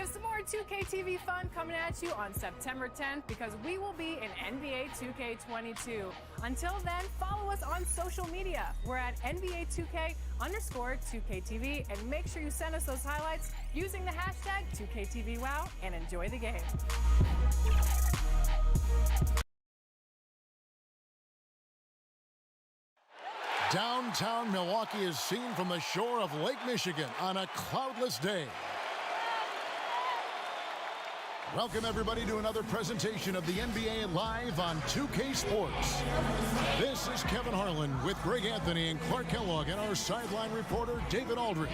have some more 2K TV fun coming at you on September 10th because we will be in NBA 2K22. Until then, follow us on social media. We're at NBA2K_2KTV, and make sure you send us those highlights using the hashtag 2KTVWow and enjoy the game. Downtown Milwaukee is seen from the shore of Lake Michigan on a cloudless day. Welcome, everybody, to another presentation of the NBA Live on 2K Sports. This is Kevin Harlan with Greg Anthony and Clark Kellogg and our sideline reporter, David Aldridge.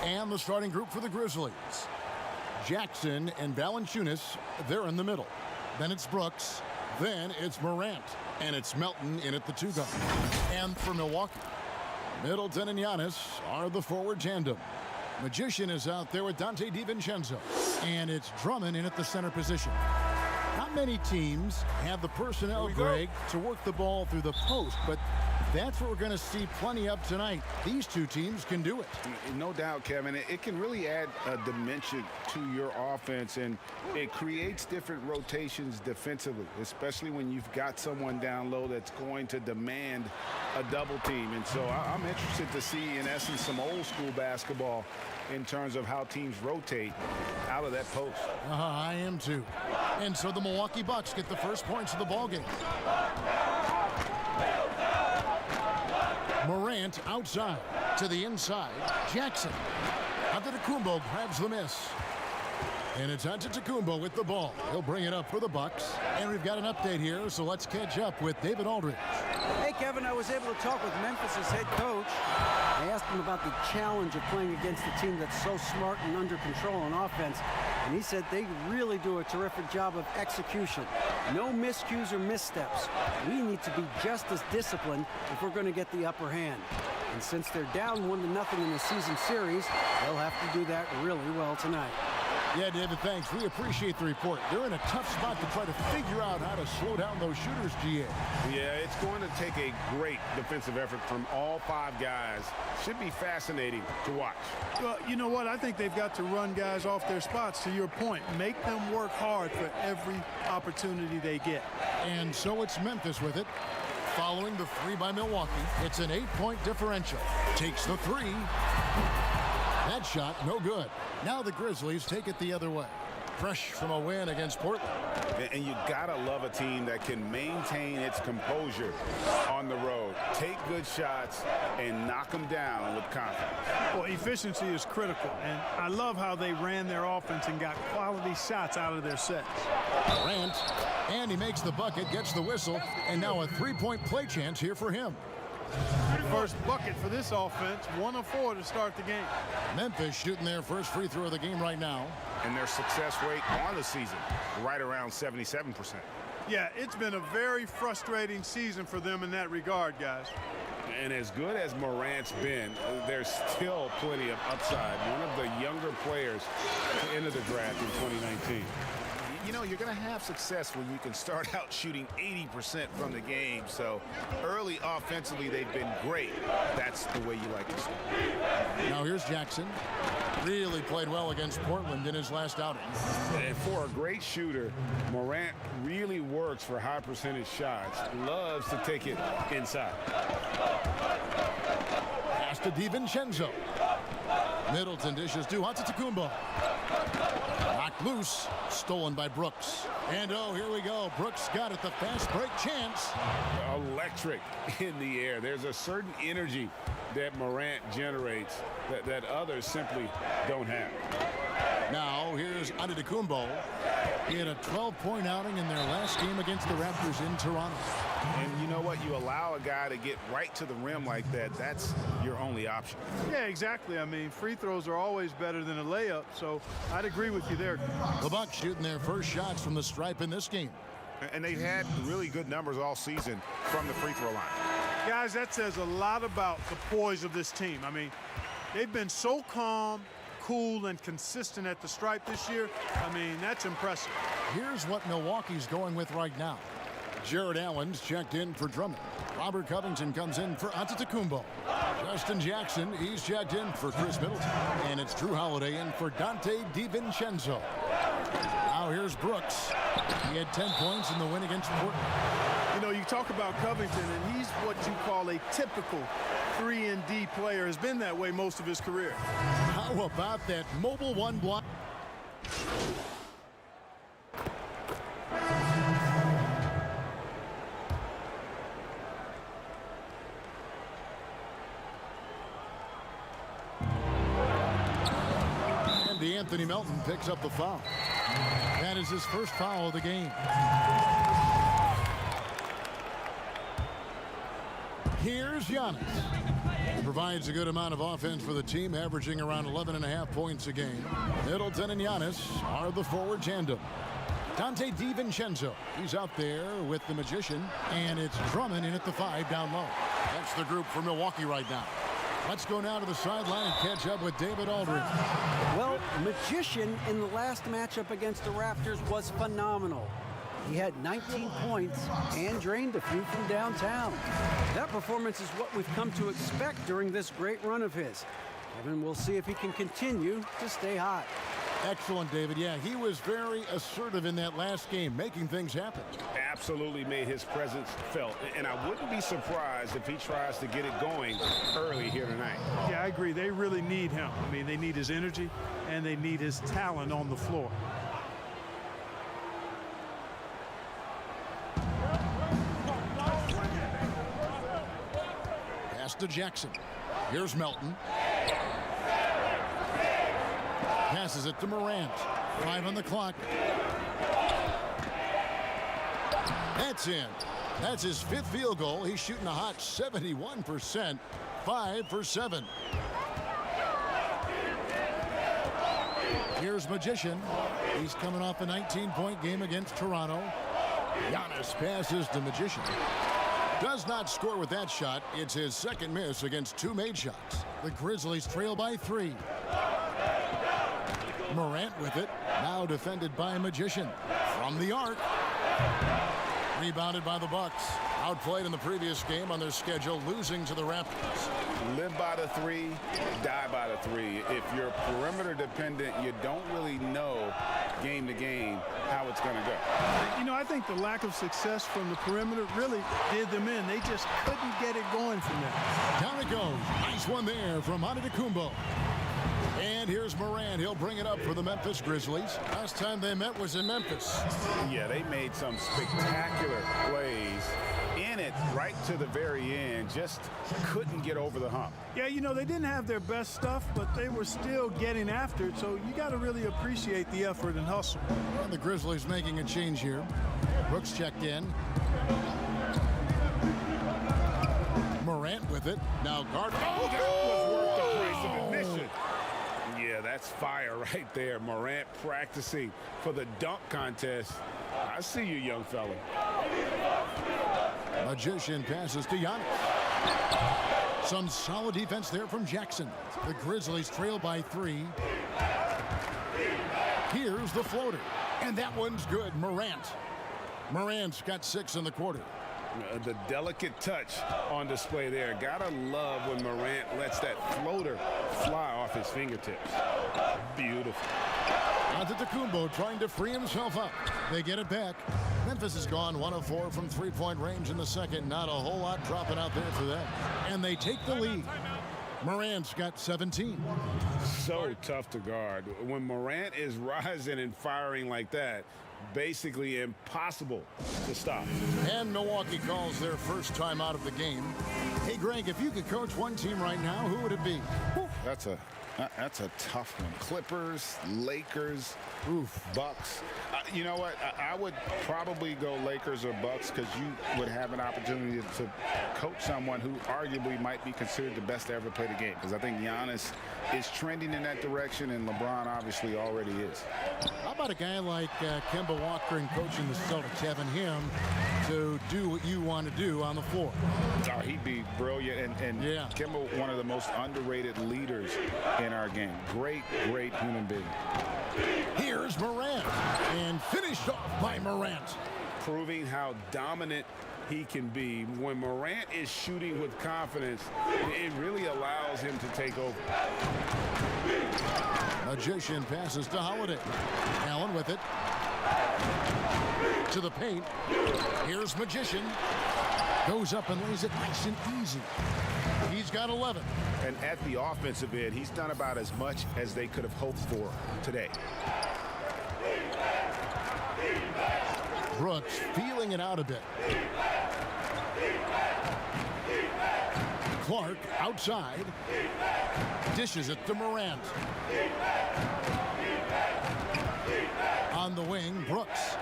And the starting group for the Grizzlies. Jackson and Valanciunas, they're in the middle. Then it's Brooks. Then it's Morant. And it's Melton in at the two guard. And for Milwaukee, Middleton and Giannis are the forward tandem. Magician is out there with Dante DiVincenzo. And it's Drummond in at the center position. Not many teams have the personnel, Greg, to work the ball through the post, but that's what we're going to see plenty of tonight. These two teams can do it. No doubt, Kevin. It can really add a dimension to your offense, and it creates different rotations defensively, especially when you've got someone down low that's going to demand a double team. And so I'm interested to see, in essence, some old school basketball in terms of how teams rotate out of that post. I am too. And so the Milwaukee Bucks get the first points of the ballgame. Morant outside to the inside. Jackson. Antetokounmpo grabs the miss. And it's Antetokounmpo with the ball. He'll bring it up for the Bucks. And we've got an update here, so let's catch up with David Aldridge. Hey, Kevin, I was able to talk with Memphis' head coach. I asked him about the challenge of playing against a team that's so smart and under control on offense. And he said they really do a terrific job of execution. No miscues or missteps. We need to be just as disciplined if we're going to get the upper hand. And since they're down 1-0 in the season series, they'll have to do that really well tonight. Yeah, David, thanks. We appreciate the report. They're in a tough spot to try to figure out how to slow down those shooters, GA. Yeah, it's going to take a great defensive effort from all five guys. Should be fascinating to watch. Well, you know what? I think they've got to run guys off their spots, to your point. Make them work hard for every opportunity they get. And so it's Memphis with it. Following the three by Milwaukee, it's an 8-point differential. Takes the three. That shot, no good. Now the Grizzlies take it the other way. Fresh from a win against Portland. And you gotta love a team that can maintain its composure on the road. Take good shots and knock them down with confidence. Well, efficiency is critical, and I love how they ran their offense and got quality shots out of their sets. Durant, and he makes the bucket, gets the whistle, and now a three-point play chance here for him. First bucket for this offense, 1 of 4 to start the game. Memphis shooting their first free throw of the game right now. And their success rate on the season, right around 77%. Yeah, it's been a very frustrating season for them in that regard, guys. And as good as Morant's been, there's still plenty of upside. One of the younger players to enter the draft in 2019. You know, you're going to have success when you can start out shooting 80% from the game. So early offensively, they've been great. That's the way you like to start. Now here's Jackson. Really played well against Portland in his last outing. And for a great shooter, Morant really works for high percentage shots. Loves to take it inside. Pass to DiVincenzo. Middleton dishes to Antetokounmpo. Knocked loose. Stolen by Brooks. And oh, here we go. Brooks got it. The fast break chance. Electric in the air. There's a certain energy that Morant generates that others simply don't have. Now here's Antetokounmpo. He had a 12-point outing in their last game against the Raptors in Toronto. And you know what? You allow a guy to get right to the rim like that, that's your only option. Yeah, exactly. I mean, free throws are always better than a layup, so I'd agree with you there. The Bucks shooting their first shots from the stripe in this game. And they've had really good numbers all season from the free throw line. Guys, that says a lot about the poise of this team. I mean, they've been so calm, cool, and consistent at the stripe this year. I mean, that's impressive. Here's what Milwaukee's going with right now. Jared Allen's checked in for Drummond. Robert Covington comes in for Antetokounmpo. Justin Jackson, he's checked in for Chris Middleton. And it's Drew Holiday in for Dante DiVincenzo. Now here's Brooks. He had 10 points in the win against Portland. You know, you talk about Covington, and he's what you call a typical 3-and-D player. Has been that way most of his career. How about that mobile one block? And Anthony Melton picks up the foul. That is his first foul of the game. Here's Giannis. He provides a good amount of offense for the team, averaging around 11.5 points a game. Middleton and Giannis are the forward tandem. Dante DiVincenzo, he's out there with the Magician, and it's Drummond in at the 5 down low. That's the group for Milwaukee right now. Let's go now to the sideline and catch up with David Aldridge. Well, Magician in the last matchup against the Raptors was phenomenal. He had 19 points and drained a few from downtown. That performance is what we've come to expect during this great run of his. And we'll see if he can continue to stay hot. Excellent, David. Yeah, he was very assertive in that last game, making things happen. Absolutely made his presence felt. And I wouldn't be surprised if he tries to get it going early here tonight. Yeah, I agree. They really need him. I mean, they need his energy, and they need his talent on the floor. Pass to Jackson. Here's Melton. Passes it to Morant. 5 on the clock. That's in. That's his 5th field goal. He's shooting a hot 71%. 5 for 7. Here's Magician. He's coming off a 19-point game against Toronto. Giannis passes to Magician. Does not score with that shot. It's his 2nd miss against 2 made shots. The Grizzlies trail by 3. Morant with it. Now defended by Magician. From the arc. Rebounded by the Bucks. Outplayed in the previous game on their schedule, losing to the Raptors. Live by the 3, die by the 3. If you're perimeter dependent, you don't really know game to game how it's going to go. You know, I think the lack of success from the perimeter really did them in. They just couldn't get it going from there. Down it goes. Nice one there from Antetokounmpo. And here's Morant. He'll bring it up for the Memphis Grizzlies. Last time they met was in Memphis. Yeah, they made some spectacular plays in it right to the very end. Just couldn't get over the hump. Yeah, you know, they didn't have their best stuff, but they were still getting after it. So you got to really appreciate the effort and hustle. And the Grizzlies making a change here. Brooks checked in. Morant with it. Now Gardner. Oh, that was worth the price of admission. Yeah, that's fire right there. Morant practicing for the dunk contest. I see you, young fella. Magician passes to Giannis. Some solid defense there from Jackson. The Grizzlies trail by 3. Here's the floater. And that one's good. Morant's got 6 in the quarter. The delicate touch on display there. Gotta love when Morant lets that floater fly off his fingertips. Beautiful. Antetokounmpo trying to free himself up. They get it back. Memphis has gone 1 of 4 from 3-point range in the second. Not a whole lot dropping out there for them. And they take the lead. Morant's got 17. So tough to guard. When Morant is rising and firing like that, basically impossible to stop. And Milwaukee calls their first time out of the game. Hey, Greg, if you could coach one team right now, who would it be? That's a tough one. Clippers, Lakers, Bucks. You know what? I would probably go Lakers or Bucks because you would have an opportunity to coach someone who arguably might be considered the best to ever play the game. Because I think Giannis is trending in that direction, and LeBron obviously already is. How about a guy like Kemba Walker and coaching the Celtics, having him to do what you want to do on the floor? Oh, he'd be brilliant. And yeah. Kemba, one of the most underrated leaders in our game. Great human being. Here's Morant, and finished off by Morant. Proving how dominant he can be. When Morant is shooting with confidence, it really allows him to take over. Magician passes to Holiday. Allen with it. To the paint. Here's Magician. Goes up and lays it nice and easy. He's got 11. And at the offensive end, he's done about as much as they could have hoped for today. Brooks feeling it out a bit. Clark outside. Dishes it to Morant. On the wing, Brooks.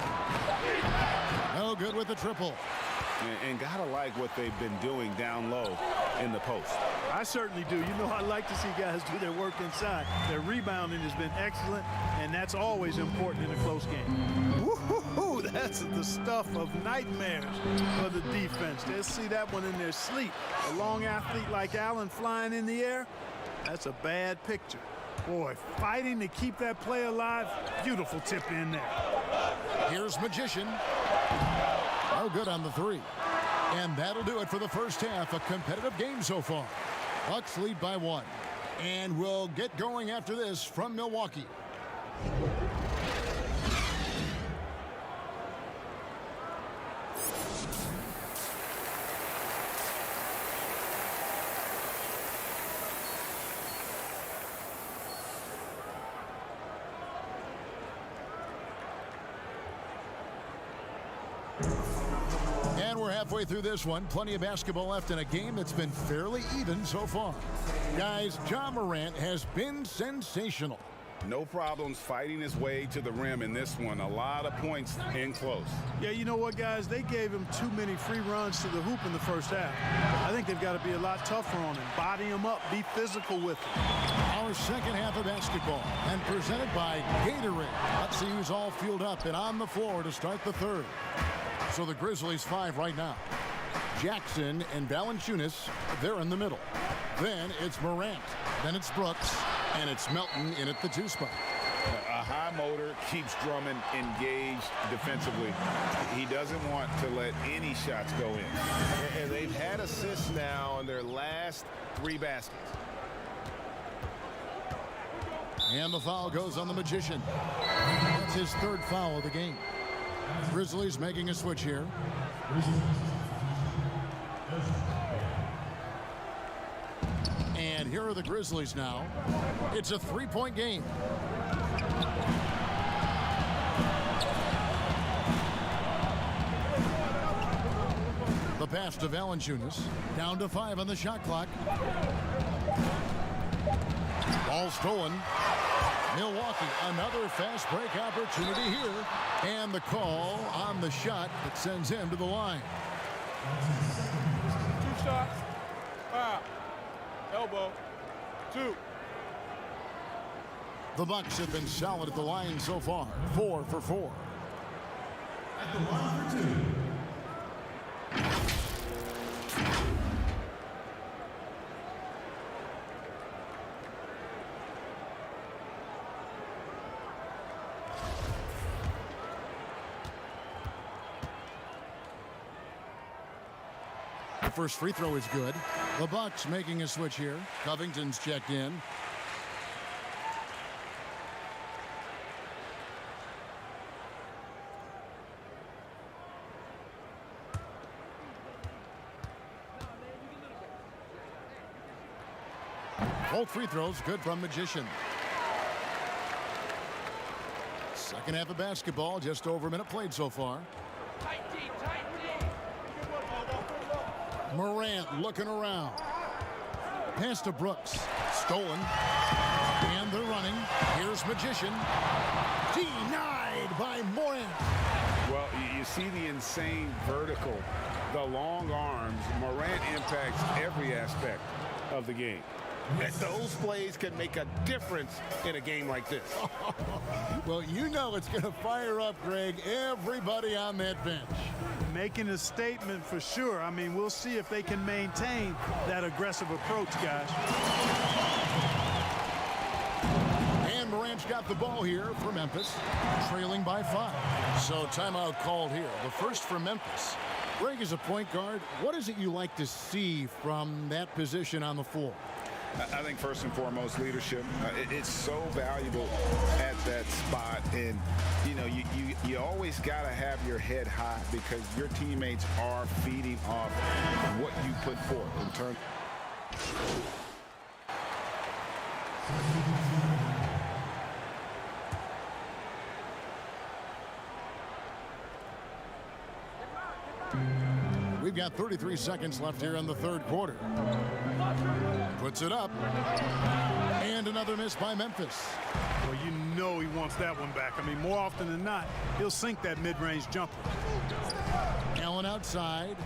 No good with the triple. And gotta like what they've been doing down low in the post. I certainly do. You know, I like to see guys do their work inside. Their rebounding has been excellent, and that's always important in a close game. Woo-hoo-hoo, that's the stuff of nightmares for the defense. They'll see that one in their sleep. A long athlete like Allen flying in the air, that's a bad picture. Boy, fighting to keep that play alive, beautiful tip in there. Here's Magician. No good on the three. And that'll do it for the first half. A competitive game so far. Bucks lead by 1. And we'll get going after this from Milwaukee. And we're halfway through this one. Plenty of basketball left in a game that's been fairly even so far. Guys, Ja Morant has been sensational. No problems fighting his way to the rim in this one. A lot of points in close. Yeah, you know what, guys? They gave him too many free runs to the hoop in the first half. I think they've got to be a lot tougher on him. Body him up. Be physical with him. Our second half of basketball and presented by Gatorade. Let's see who's all fueled up and on the floor to start the third. So the Grizzlies 5 right now. Jackson and Valanciunas, they're in the middle. Then it's Morant. Then it's Brooks. And it's Melton in at the 2 spot. A high motor keeps Drummond engaged defensively. He doesn't want to let any shots go in. And they've had assists now on their last 3 baskets. And the foul goes on the Magician. That's his 3rd foul of the game. Grizzlies making a switch here. And here are the Grizzlies now. It's a 3-point game. The pass to Valanciunas. Down to 5 on the shot clock. Ball stolen. Milwaukee, another fast break opportunity here. And the call on the shot that sends him to the line. 2 shots. Foul. Elbow. 2. The Bucks have been solid at the line so far. 4 for 4. At the line for 2. The first free throw is good. The Bucks making a switch here. Covington's checked in. Both free throws good from Magician. Second half of basketball, just over a minute played so far. Morant looking around. Pass to Brooks. Stolen. And they're running. Here's Magician. Denied by Morant. Well, you see the insane vertical, the long arms. Morant impacts every aspect of the game. Those plays can make a difference in a game like this. Well, you know it's going to fire up, Greg, everybody on that bench. Making a statement for sure. I mean, we'll see if they can maintain that aggressive approach, guys. And Morant's got the ball here for Memphis, trailing by 5. So timeout called here. The first for Memphis. Greg, as a point guard, what is it you like to see from that position on the floor? I think first and foremost, leadership. It's so valuable at that spot. And, you know, you always got to have your head high because your teammates are feeding off what you put forth in terms. We've got 33 seconds left here in the third quarter. Puts it up. And another miss by Memphis. Well, you know he wants that one back. I mean, more often than not, he'll sink that mid-range jumper. Allen outside.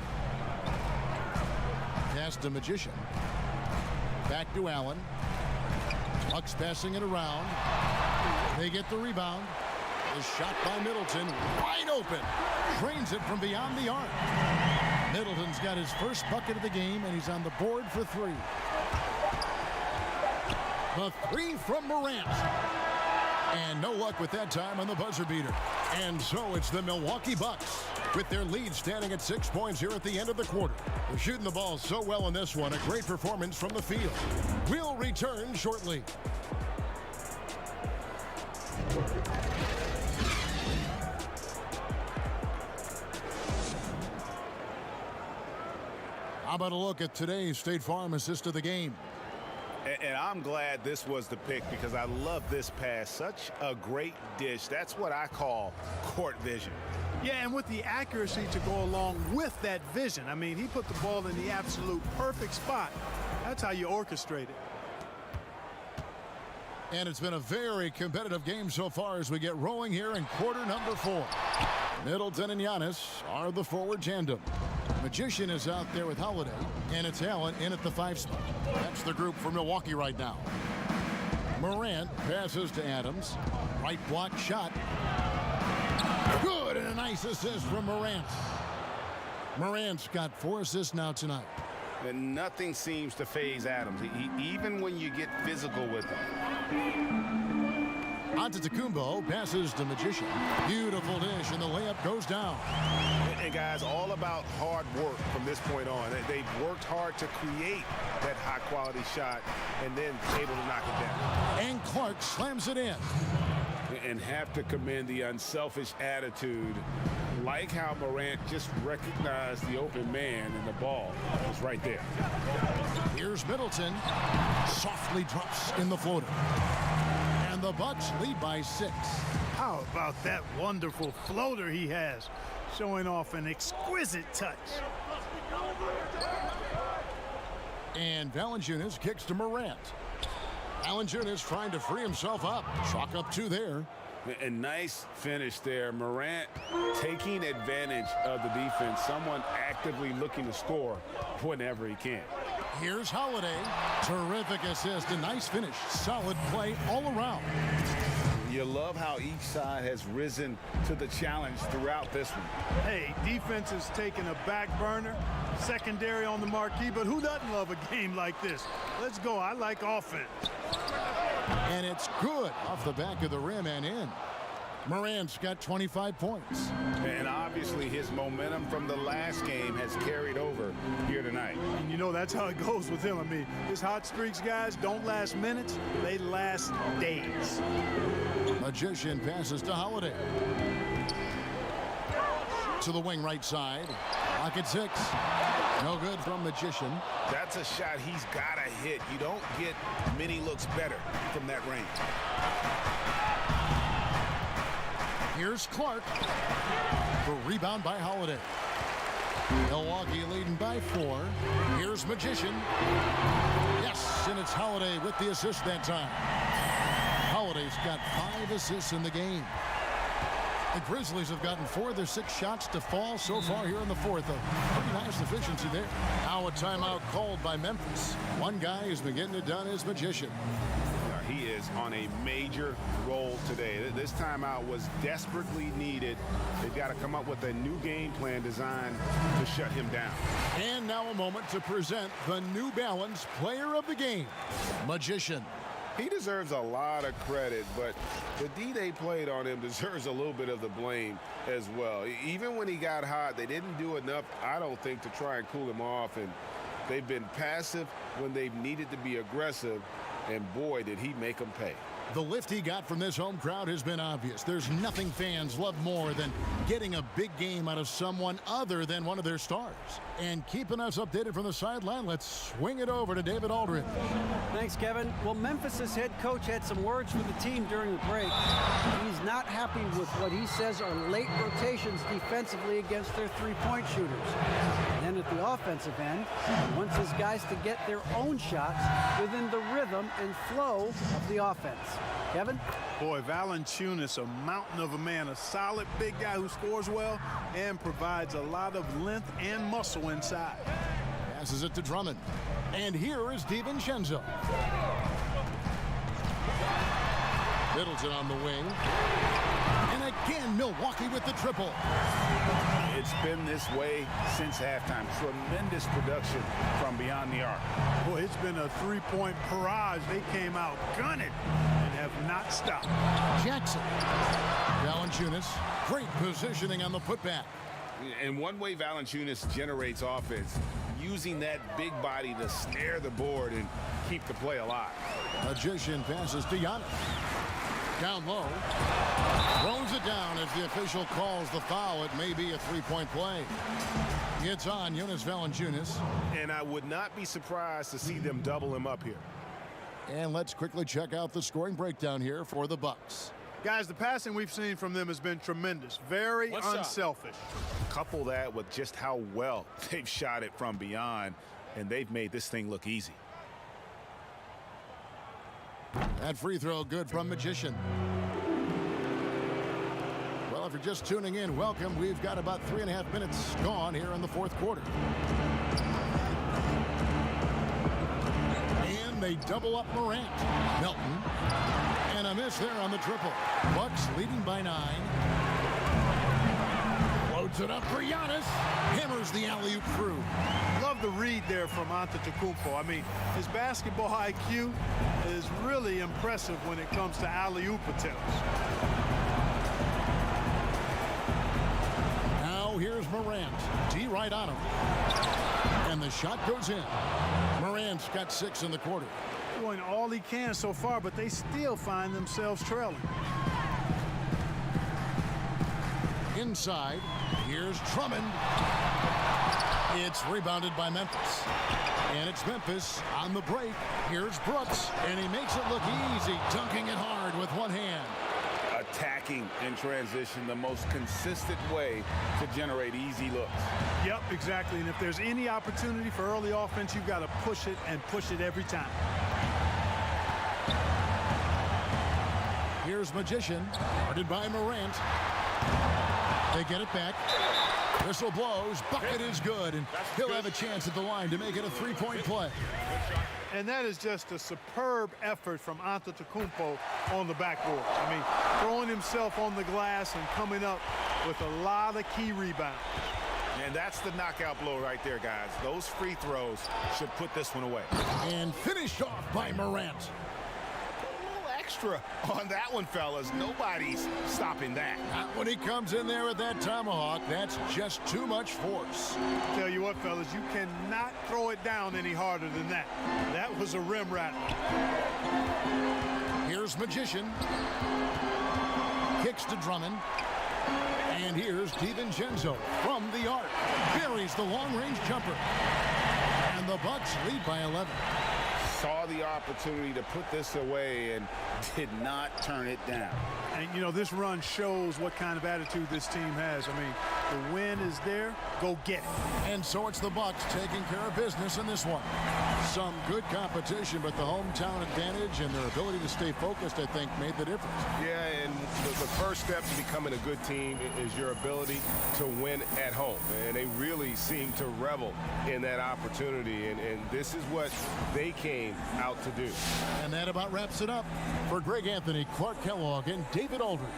Pass to Magician. Back to Allen. Bucks passing it around. They get the rebound. The shot by Middleton. Wide open. Drains it from beyond the arc. Middleton's got his first bucket of the game, and he's on the board for three. The three from Morant. And no luck with that time on the buzzer beater. And so it's the Milwaukee Bucks with their lead standing at 6 points here at the end of the quarter. They're shooting the ball so well in this one. A great performance from the field. We'll return shortly. How about a look at today's State Farm assist of the game? And I'm glad this was the pick because I love this pass. Such a great dish. That's what I call court vision. Yeah, and with the accuracy to go along with that vision. I mean, he put the ball in the absolute perfect spot. That's how you orchestrate it. And it's been a very competitive game so far as we get rolling here in quarter number 4. Middleton and Giannis are the forward tandem. Magician is out there with Holiday, and it's Allen in at the 5 spot. That's the group for Milwaukee right now. Morant passes to Adams. Right block shot. Good, and a nice assist from Morant. Morant's got 4 assists now tonight. And nothing seems to faze Adams, even when you get physical with him. Antetokounmpo passes to Magician. Beautiful dish, and the layup goes down. And guys, all about hard work from this point on. They've worked hard to create that high-quality shot and then able to knock it down. And Clark slams it in. And have to commend the unselfish attitude. Like how Morant just recognized the open man and the ball was right there. Here's Middleton. Softly drops in the floater. And the Bucks lead by 6. How about that wonderful floater he has, showing off an exquisite touch. And Valanciunas kicks to Morant. Valanciunas trying to free himself up. Chalk up 2 there. A nice finish there. Morant taking advantage of the defense. Someone actively looking to score whenever he can. Here's Holiday. Terrific assist. A nice finish. Solid play all around. You love how each side has risen to the challenge throughout this one. Hey, defense is taking a back burner, secondary on the marquee, but who doesn't love a game like this? Let's go. I like offense. And it's good off the back of the rim and in. Morant's got 25 points. And obviously his momentum from the last game has carried over here tonight. And you know that's how it goes with him. I mean, his hot streaks, guys, don't last minutes. They last days. Magician passes to Holiday. To the wing right side. Lock at 6. No good from Magician. That's a shot he's got to hit. You don't get many looks better from that range. Here's Clark. For rebound by Holiday. Milwaukee leading by 4. Here's Magician. Yes, and it's Holiday with the assist that time. Holiday's got 5 assists in the game. The Grizzlies have gotten 4 of their 6 shots to fall so far here in the 4th. A pretty nice efficiency there. Now a timeout called by Memphis. One guy who's been getting it done is Magician. He is on a major roll today. This timeout was desperately needed. They've got to come up with a new game plan designed to shut him down. And now a moment to present the New Balance Player of the Game, Magician. He deserves a lot of credit, but the D they played on him deserves a little bit of the blame as well. Even when he got hot, they didn't do enough, I don't think, to try and cool him off, and they've been passive when they've needed to be aggressive, and boy, did he make them pay. The lift he got from this home crowd has been obvious. There's nothing fans love more than getting a big game out of someone other than one of their stars. And keeping us updated from the sideline, let's swing it over to David Aldridge. Thanks, Kevin. Well, Memphis's head coach had some words for the team during the break. He's not happy with what he says are late rotations defensively against their three-point shooters. And then at the offensive end, he wants his guys to get their own shots within the rhythm and flow of the offense. Kevin? Boy, Valanciunas, a mountain of a man, a solid big guy who scores well and provides a lot of length and muscle inside. Passes it to Drummond. And here is DiVincenzo. Middleton on the wing. And again, Milwaukee with the triple. It's been this way since halftime. Tremendous production from beyond the arc. Boy, it's been a three-point barrage. They came out gunning and have not stopped. Jackson. Valanciunas. Great positioning on the putback. And one way Valanciunas generates offense, using that big body to snare the board and keep the play alive. Magician passes to Giannis. Down low. Throws it down as the official calls the foul. It may be a three-point play. It's on Jonas Valanciunas. And I would not be surprised to see them double him up here. And let's quickly check out the scoring breakdown here for the Bucks. Guys, the passing we've seen from them has been tremendous. Very unselfish. Couple that with just how well they've shot it from beyond, and they've made this thing look easy. That free throw good from Magician. Well, if you're just tuning in, welcome. We've got about 3.5 minutes gone here in the fourth quarter. And they double up Morant. Melton. And a miss there on the triple. Bucks leading by 9. Loads it up for Giannis. Hammers the alley-oop through. Love the read there from Antetokounmpo. I mean, his basketball IQ is really impressive when it comes to alley-oop attempts. Now here's Morant. D right on him. And the shot goes in. Morant's got 6 in the quarter. Doing all he can so far, but they still find themselves trailing. Inside, here's Drummond. It's rebounded by Memphis. And it's Memphis on the break. Here's Brooks, and he makes it look easy, dunking it hard with one hand. Attacking in transition, the most consistent way to generate easy looks. Yep, exactly. And if there's any opportunity for early offense, you've got to push it and push it every time. Here's Magician, guarded by Morant. They get it back. Whistle blows. Bucket is good, and he'll have a chance at the line to make it a three-point play. And that is just a superb effort from Antetokounmpo on the backboard. I mean, throwing himself on the glass and coming up with a lot of key rebounds. And that's the knockout blow right there, guys. Those free throws should put this one away. And finished off by Morant. Extra on that one, fellas. Nobody's stopping that. Not when he comes in there with that tomahawk. That's just too much force. Tell you what, fellas, you cannot throw it down any harder than that. That was a rim rattler. Here's Magician. Kicks to Drummond. And here's DiVincenzo from the arc. Buries the long-range jumper. And the Bucks lead by 11. Saw the opportunity to put this away and did not turn it down. And, you know, this run shows what kind of attitude this team has. I mean, the win is there. Go get it. And so it's the Bucks taking care of business in this one. Some good competition, but the hometown advantage and their ability to stay focused, I think, made the difference. Yeah, and the first step to becoming a good team is your ability to win at home. And they really seem to revel in that opportunity. And this is what they came out to do. And that about wraps it up. For Greg Anthony, Clark Kellogg, and David Aldridge.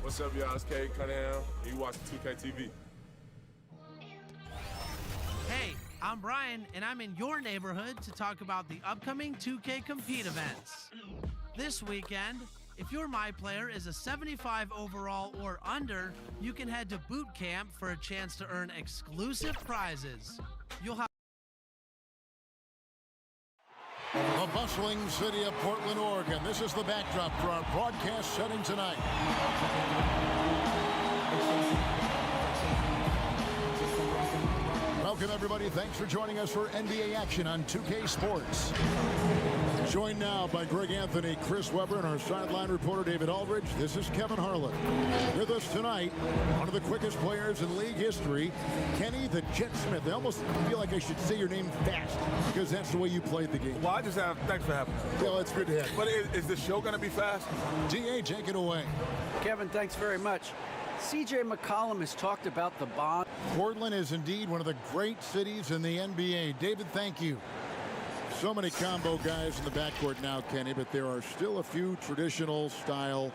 What's up, y'all? It's Cade Cunningham, and you watching 2K TV. Hey, I'm Brian, and I'm in your neighborhood to talk about the upcoming 2K Compete events. This weekend, if your My Player is a 75 overall or under, you can head to boot camp for a chance to earn exclusive prizes. You'll have The bustling city of Portland, Oregon. This is the backdrop for our broadcast setting tonight. Welcome, everybody. Thanks for joining us for NBA action on 2K Sports. Joined now by Greg Anthony, Chris Webber, and our sideline reporter, David Aldridge. This is Kevin Harlan. With us tonight, one of the quickest players in league history, Kenny the Jet Smith. I almost feel like I should say your name fast because that's the way you played the game. Well, I just have, thanks for having me. Well, it's good to have you. But is the show going to be fast? DA, take it away. Kevin, thanks very much. C.J. McCollum has talked about the bond. Portland is indeed one of the great cities in the NBA. David, thank you. So many combo guys in the backcourt now, Kenny, but there are still a few traditional style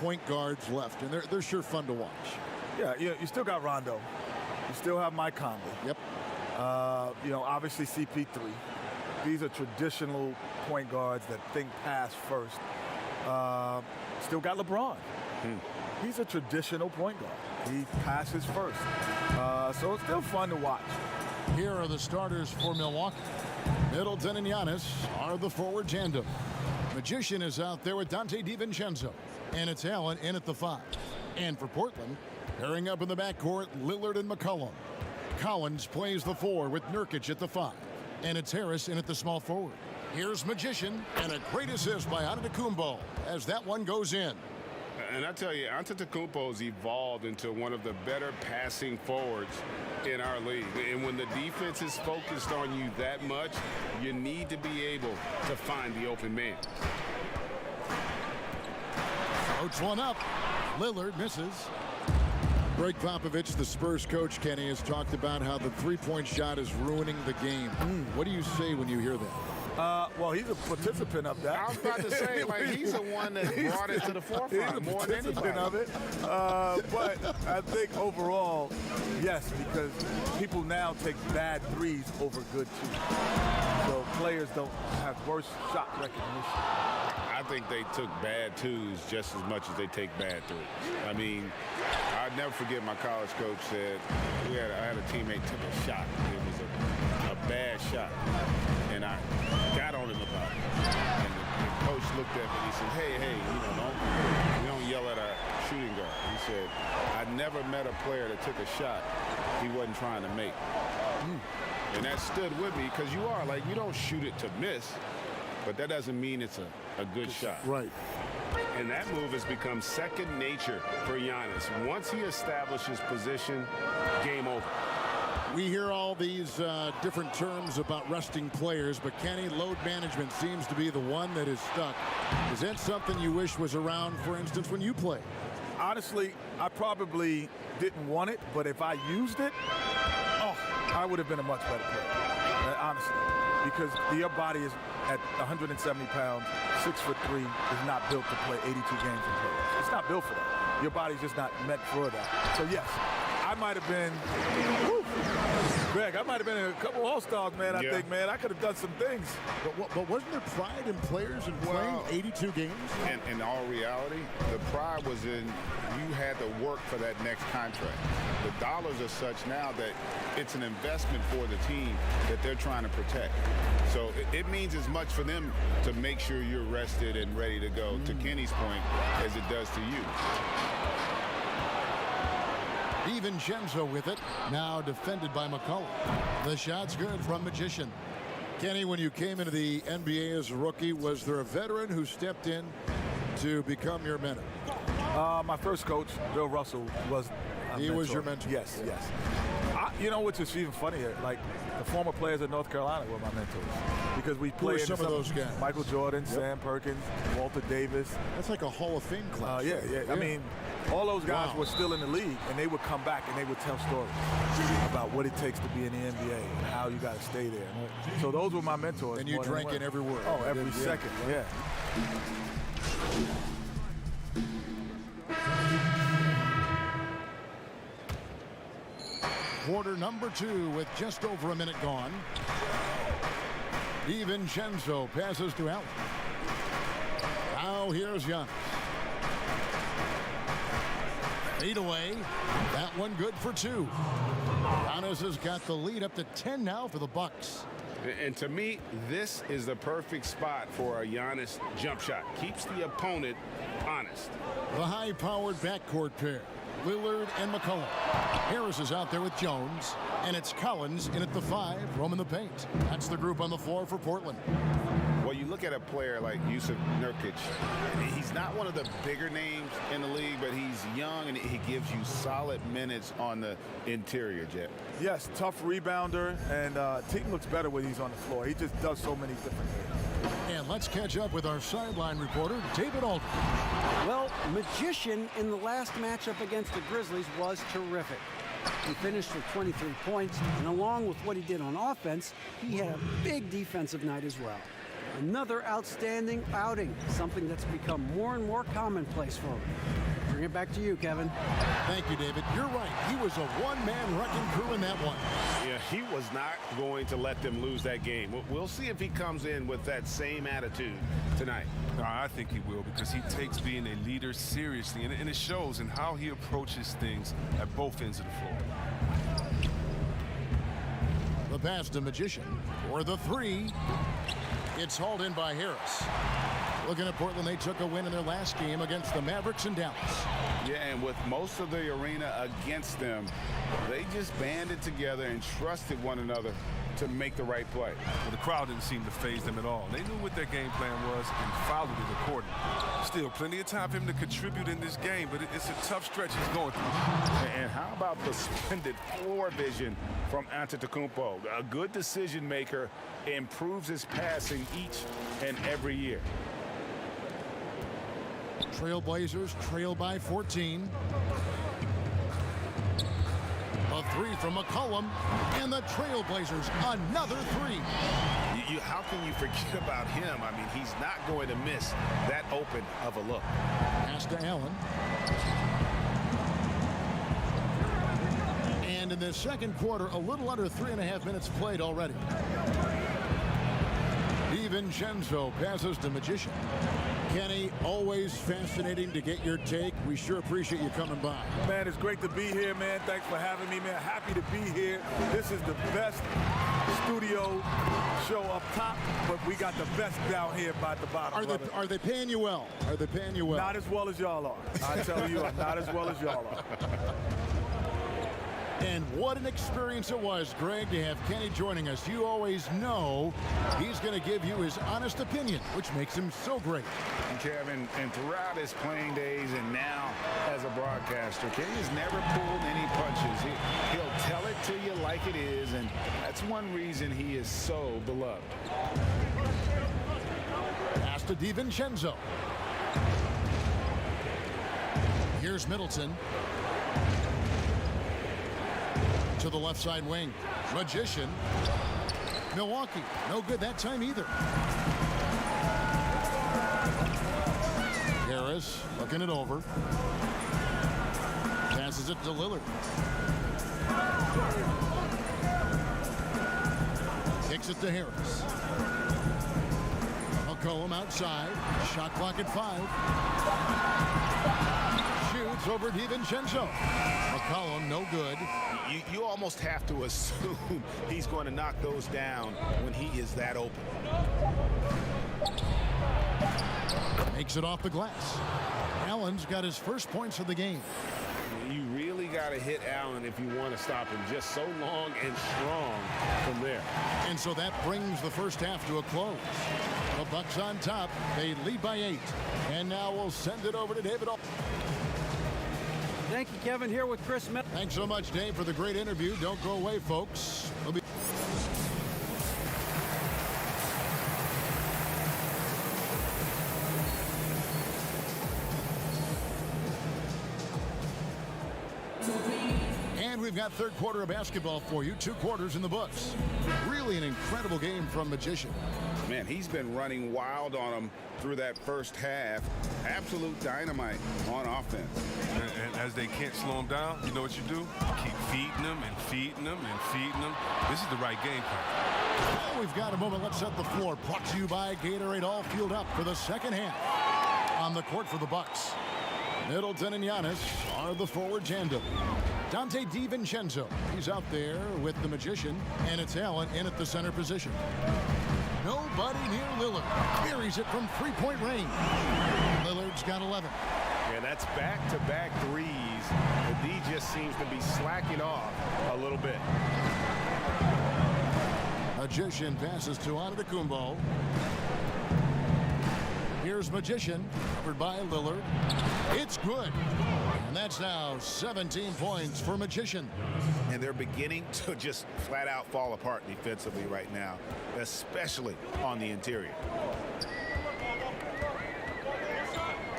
point guards left, and they're sure fun to watch. Yeah, you still got Rondo. You still have Mike Conley. Yep. Obviously CP3. These are traditional point guards that think pass first. Still got LeBron. He's a traditional point guard. He passes first. So it's still fun to watch. Here are the starters for Milwaukee. Middleton and Giannis are the forward tandem. Magician is out there with Dante DiVincenzo. And it's Allen in at the 5. And for Portland, pairing up in the backcourt, Lillard and McCollum. Collins plays the 4 with Nurkic at the 5. And it's Harris in at the small forward. Here's Magician, and a great assist by Antetokounmpo as that one goes in. And I tell you, Antetokounmpo's evolved into one of the better passing forwards in our league. And when the defense is focused on you that much, you need to be able to find the open man. Floats one up. Lillard misses. Greg Popovich, the Spurs coach, Kenny, has talked about how the three-point shot is ruining the game. What do you say when you hear that? Well, he's a participant of that. I was about to say, like, he's the one that brought it to the forefront more than anybody. Of it. But I think overall, yes, because people now take bad threes over good twos. So players don't have worse shot recognition. I think they took bad twos just as much as they take bad threes. I mean, I'd never forget my college coach said, I had a teammate took a shot. It was a bad shot. And I got on him about it. And the coach looked at me and he said, hey, we don't yell at our shooting guard. He said, I never met a player that took a shot he wasn't trying to make. And that stood with me because you don't shoot it to miss, but that doesn't mean it's a good shot. Right. And that move has become second nature for Giannis. Once he establishes position, game over. We hear all these different terms about resting players, but Kenny, load management seems to be the one that is stuck. Is that something you wish was around, for instance, when you played? Honestly, I probably didn't want it, but if I used it, I would have been a much better player, honestly. Because your body is at 170 pounds, 6'3", is not built to play 82 games in playoffs. It's not built for that. Your body's just not meant for that. So yes, I might have been, Greg, I might have been in a couple All-Stars, man. I think, man, I could have done some things. But wasn't there pride in players in playing 82 games? And in all reality, the pride was in you had to work for that next contract. The dollars are such now that it's an investment for the team that they're trying to protect. So it means as much for them to make sure you're rested and ready to go, to Kenny's point, as it does to you. DiVincenzo with it, now defended by McCollum. The shot's good from Magician. Kenny, when you came into the NBA as a rookie, was there a veteran who stepped in to become your mentor? My first coach, Bill Russell, was He was your mentor? Yes, yes. You know, which is even funnier, like the former players at North Carolina were my mentors. Because we played some of those guys? Michael Jordan, Sam Perkins, Walter Davis. That's like a Hall of Fame class. Yeah. I mean, all those guys were still in the league, and they would come back and they would tell stories about what it takes to be in the NBA and how you got to stay there. So those were my mentors. And you drank in every word. Oh, every second, yeah. quarter number 2 with just over a minute gone. DiVincenzo passes to Allen. Now here's Giannis. Lead away. That one good for 2. Giannis has got the lead up to 10 now for the Bucks. And to me, this is the perfect spot for a Giannis jump shot. Keeps the opponent honest. The high-powered backcourt pair, Lillard and McCollum. Harris is out there with Jones, and it's Collins in at the 5, roaming the paint. That's the group on the floor for Portland. Well, you look at a player like Yusuf Nurkic. He's not one of the bigger names in the league, but he's young, and he gives you solid minutes on the interior, Jet. Yes, tough rebounder, and team looks better when he's on the floor. He just does so many different things. And let's catch up with our sideline reporter, David Aldridge. Well, Magician in the last matchup against the Grizzlies was terrific. He finished with 23 points, and along with what he did on offense, he had a big defensive night as well. Another outstanding outing, something that's become more and more commonplace for him. Bring it back to you, Kevin. Thank you, David. You're right. He was a one-man wrecking crew in that one. Yeah, he was not going to let them lose that game. We'll see if he comes in with that same attitude tonight. No, I think he will, because he takes being a leader seriously, and it shows in how he approaches things at both ends of the floor. The pass to Magician for the 3. It's hauled in by Harris. Looking at Portland, they took a win in their last game against the Mavericks in Dallas. Yeah, and with most of the arena against them, they just banded together and trusted one another to make the right play. Well, the crowd didn't seem to faze them at all. They knew what their game plan was and followed it accordingly. Still, plenty of time for him to contribute in this game, but it's a tough stretch he's going through. And how about the splendid floor vision from Antetokounmpo? A good decision maker, improves his passing each and every year. Trailblazers trail by 14. A 3 from McCollum, and the Trailblazers another 3. How can you forget about him? I mean, he's not going to miss that open of a look. Pass to Allen. And in the second quarter, a little under 3.5 minutes played already. DiVincenzo passes to Magician. Kenny, always fascinating to get your take. We sure appreciate you coming by. Man, it's great to be here, man. Thanks for having me, man. Happy to be here. This is the best studio show up top, but we got the best down here by the bottom. Are they paying you well? Are they paying you well? Not as well as y'all are. I tell you, not as well as y'all are. And what an experience it was, Greg, to have Kenny joining us. You always know he's going to give you his honest opinion, which makes him so great. And Kevin, and throughout his playing days and now as a broadcaster, Kenny has never pulled any punches. He'll tell it to you like it is, and that's one reason he is so beloved. Pass to DiVincenzo. Here's Middleton. To the left side wing. Magician. Milwaukee. No good that time either. Harris looking it over. Passes it to Lillard. Kicks it to Harris. McCollum outside. Shot clock at 5. Shoots over DiVincenzo. McCollum, no good. You almost have to assume he's going to knock those down when he is that open. Makes it off the glass. Allen's got his first points of the game. You really got to hit Allen if you want to stop him. Just so long and strong from there. And so that brings the first half to a close. The Bucks on top. They lead by 8. And now we'll send it over to David. Thank you, Kevin. Here with Chris. Thanks so much, Dave, for the great interview. Don't go away, folks. We'll be we've got third quarter of basketball for you. 2 quarters in the books. Really an incredible game from Magician. Man, he's been running wild on him through that first half. Absolute dynamite on offense. And as they can't slow him down, you know what you do? You keep feeding them and feeding them and feeding them. This is the right game plan. Well, we've got a moment. Let's set the floor. Brought to you by Gatorade. All fueled up for the second half. On the court for the Bucks, Middleton and Giannis are the forward tandem. Dante DiVincenzo, he's out there with the Magician, and it's Allen in at the center position. Nobody near Lillard. Carries it from three-point range. Lillard's got 11. And that's back-to-back threes. The D just seems to be slacking off a little bit. Magician passes to Antetokounmpo. Here's Magician, covered by Lillard. It's good. And that's now 17 points for Magician. And they're beginning to just flat out fall apart defensively right now, especially on the interior.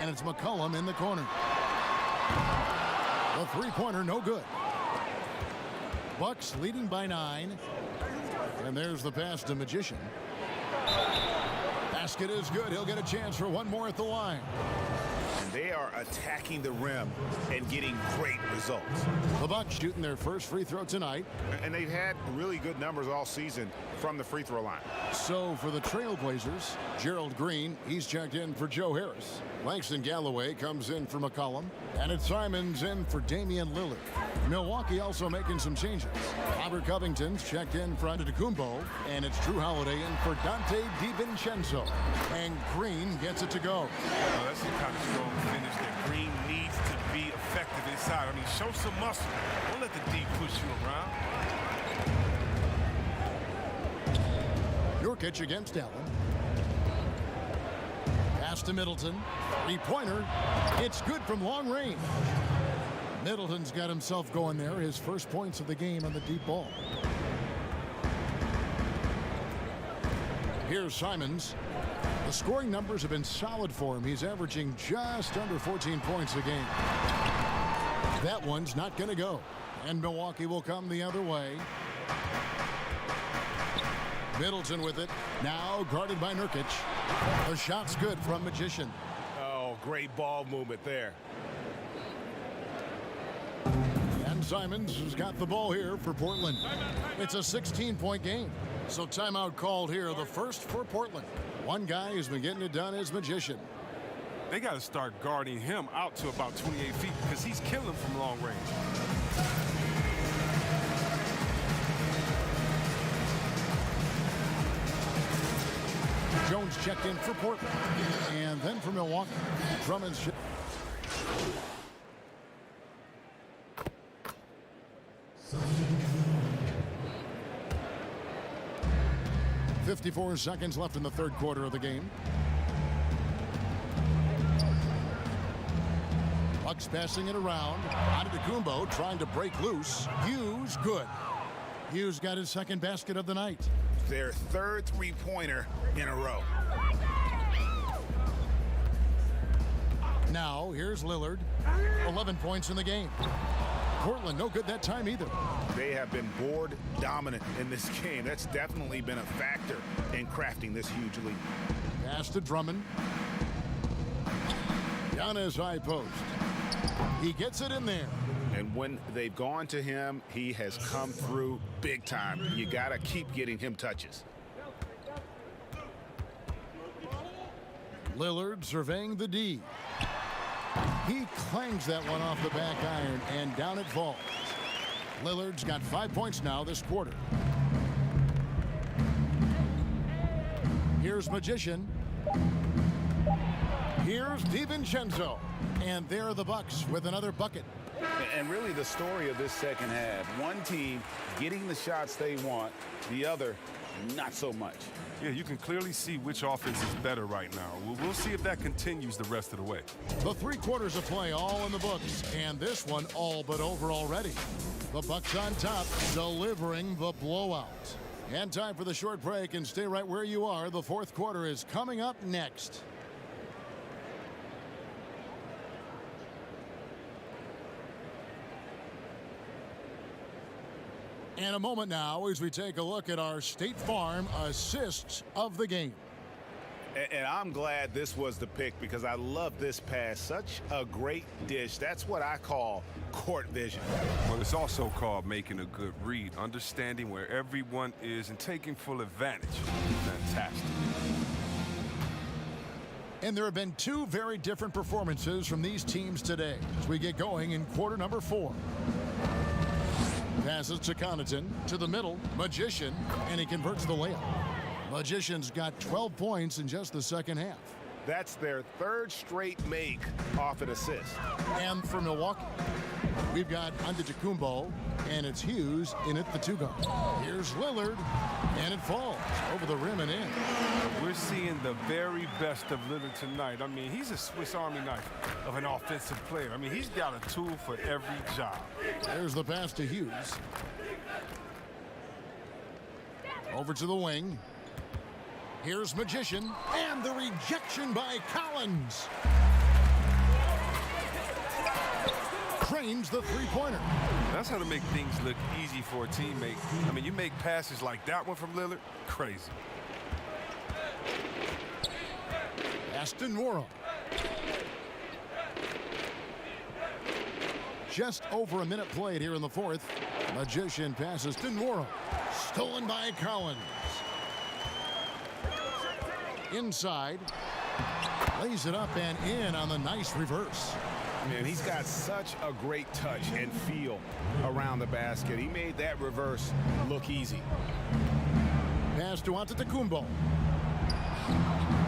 And it's McCollum in the corner. The three-pointer, no good. Bucks leading by 9. And there's the pass to Magician. Basket is good. He'll get a chance for one more at the line. And they are attacking the rim and getting great results. The Bucks shooting their first free throw tonight. And they've had really good numbers all season from the free throw line. So for the Trailblazers, Gerald Green, he's checked in for Joe Harris. Langston Galloway comes in for McCollum. And it's Simons in for Damian Lillard. Milwaukee also making some changes. Robert Covington's checked in for Antetokounmpo. And it's Drew Holiday in for Dante DiVincenzo. And Green gets it to go. Oh, that's the kind of strong finish that Green needs to be effective inside. I mean, show some muscle. Don't let the D push you around. Nurkic against Allen. Pass to Middleton. Three-pointer. It's good from long range. Middleton's got himself going there. His first points of the game on the deep ball. Here's Simons. The scoring numbers have been solid for him. He's averaging just under 14 points a game. That one's not going to go. And Milwaukee will come the other way. Middleton with it. Now guarded by Nurkic. The shot's good from Magician. Oh, great ball movement there. And Simons has got the ball here for Portland. It's a 16-point game. So timeout called here, the first for Portland. One guy who's been getting it done is Magician. They got to start guarding him out to about 28 feet because he's killing from long range. Jones checked in for Portland. And then for Milwaukee, Drummond's 54 seconds left in the third quarter of the game. Bucks passing it around. Antetokounmpo trying to break loose. Hughes, good. Hughes got his second basket of the night. Their third three-pointer in a row. Now, here's Lillard. 11 points in the game. Portland, no good that time either. They have been board dominant in this game. That's definitely been a factor in crafting this huge lead. Pass to Drummond. Giannis high post. He gets it in there. And when they've gone to him, he has come through big time. You got to keep getting him touches. Lillard surveying the D. He clangs that one off the back iron, and down it falls. Lillard's got 5 points now this quarter. Here's Magician. Here's DiVincenzo. And there are the Bucks with another bucket. And really the story of this second half, one team getting the shots they want, the other not so much. Yeah, you can clearly see which offense is better right now. We'll see if that continues the rest of the way. The 3 quarters of play all in the books, and this one all but over already. The Bucks on top, delivering the blowout. And time for the short break, and stay right where you are. The fourth quarter is coming up next. And a moment now as we take a look at our State Farm assists of the game. And I'm glad this was the pick because I love this pass. Such a great dish. That's what I call court vision. Well, it's also called making a good read, understanding where everyone is and taking full advantage. Fantastic. And there have been two very different performances from these teams today as we get going in quarter number 4. Passes to Connaughton, to the middle, Magician, and he converts the layup. Magician's got 12 points in just the second half. That's their third straight make off an assist. And for Milwaukee, we've got Antetokounmpo, and it's Hughes in at the 2-guard. Here's Lillard, and it falls over the rim and in. We're seeing the very best of Lillard tonight. I mean, he's a Swiss Army knife of an offensive player. I mean, he's got a tool for every job. There's the pass to Hughes. Over to the wing. Here's Magician, and the rejection by Collins. Frames the three-pointer. That's how to make things look easy for a teammate. I mean, you make passes like that one from Lillard, crazy. Aston Worrell. Just over a minute played here in the fourth. Magician passes to Worrell. Stolen by Collins. Inside. Lays it up and in on the nice reverse. Man, he's got such a great touch and feel around the basket. He made that reverse look easy. Pass to Antetokounmpo.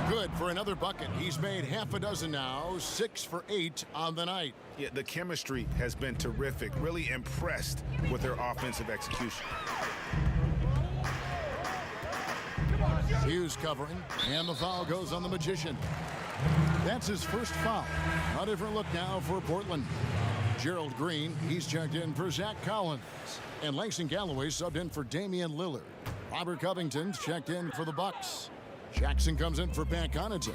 Good for another bucket. He's made half a dozen now, 6 for 8 on the night. Yeah, the chemistry has been terrific. Really impressed with their offensive execution. Hughes covering, and the foul goes on the Magician. That's his first foul. A different look now for Portland. Gerald Green, he's checked in for Zach Collins. And Langston Galloway subbed in for Damian Lillard. Robert Covington's checked in for the Bucks. Jackson comes in for Pat Connaughton.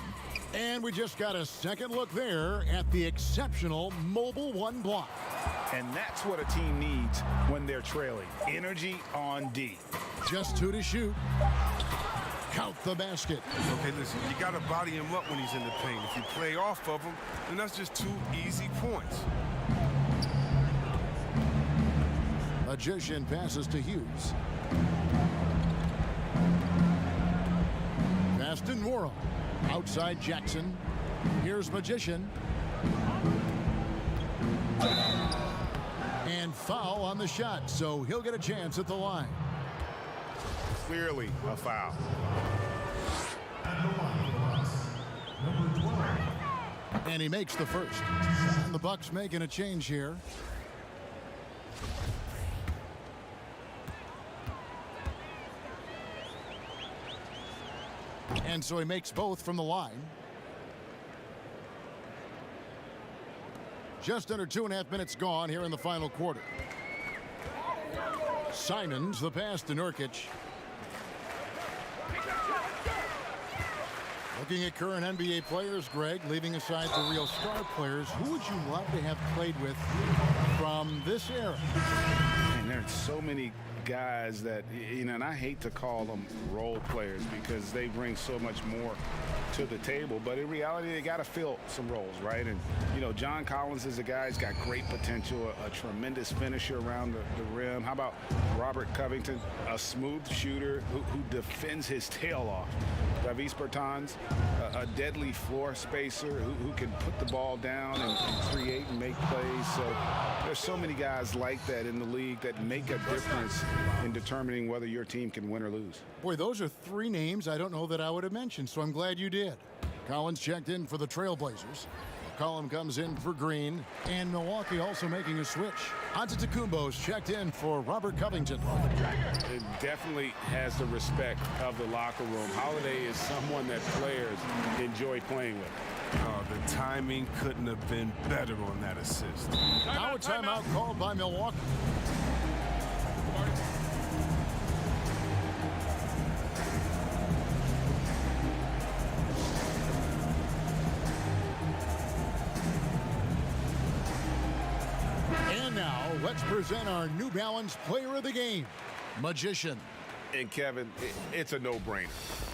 And we just got a second look there at the exceptional Mobile One block. And that's what a team needs when they're trailing. Energy on D. Just 2 to shoot. Count the basket. Okay, listen, you got to body him up when he's in the paint. If you play off of him, then that's just 2 easy points. Magician passes to Hughes. Aston Worrell. Outside Jackson. Here's Magician. And foul on the shot, so he'll get a chance at the line. Clearly a foul. And he makes the first. And the Bucks making a change here. And so he makes both from the line. Just under 2.5 minutes gone here in the final quarter. Simons, the pass to Nurkic. Looking at current NBA players, Greg, leaving aside the real star players, who would you love to have played with from this era? And there's so many guys that, you know, and I hate to call them role players because they bring so much more to the table, but in reality they got to fill some roles, right? And you know, John Collins is a guy who's got great potential, a tremendous finisher around the rim. How about Robert Covington, a smooth shooter who defends his tail off? Davis Bertans, a deadly floor spacer who can put the ball down and create and make plays. So there's so many guys like that in the league that make a difference in determining whether your team can win or lose. Boy, those are 3 names I don't know that I would have mentioned, so I'm glad you did. Collins checked in for the Trailblazers. Collum comes in for Green, and Milwaukee also making a switch. Antetokounmpo's checked in for Robert Covington. It definitely has the respect of the locker room. Holiday is someone that players enjoy playing with. The timing couldn't have been better on that assist. Now a timeout called by Milwaukee. And now, let's present our New Balance Player of the Game. Magician. And Kevin, it's a no-brainer.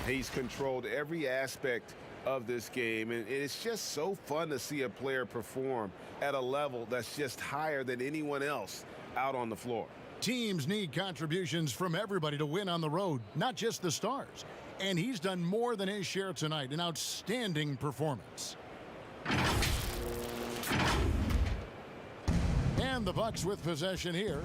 He's controlled every aspect of this game, and it's just so fun to see a player perform at a level that's just higher than anyone else out on the floor. Teams need contributions from everybody to win on the road, not just the stars. And he's done more than his share tonight, an outstanding performance. And the Bucks with possession here.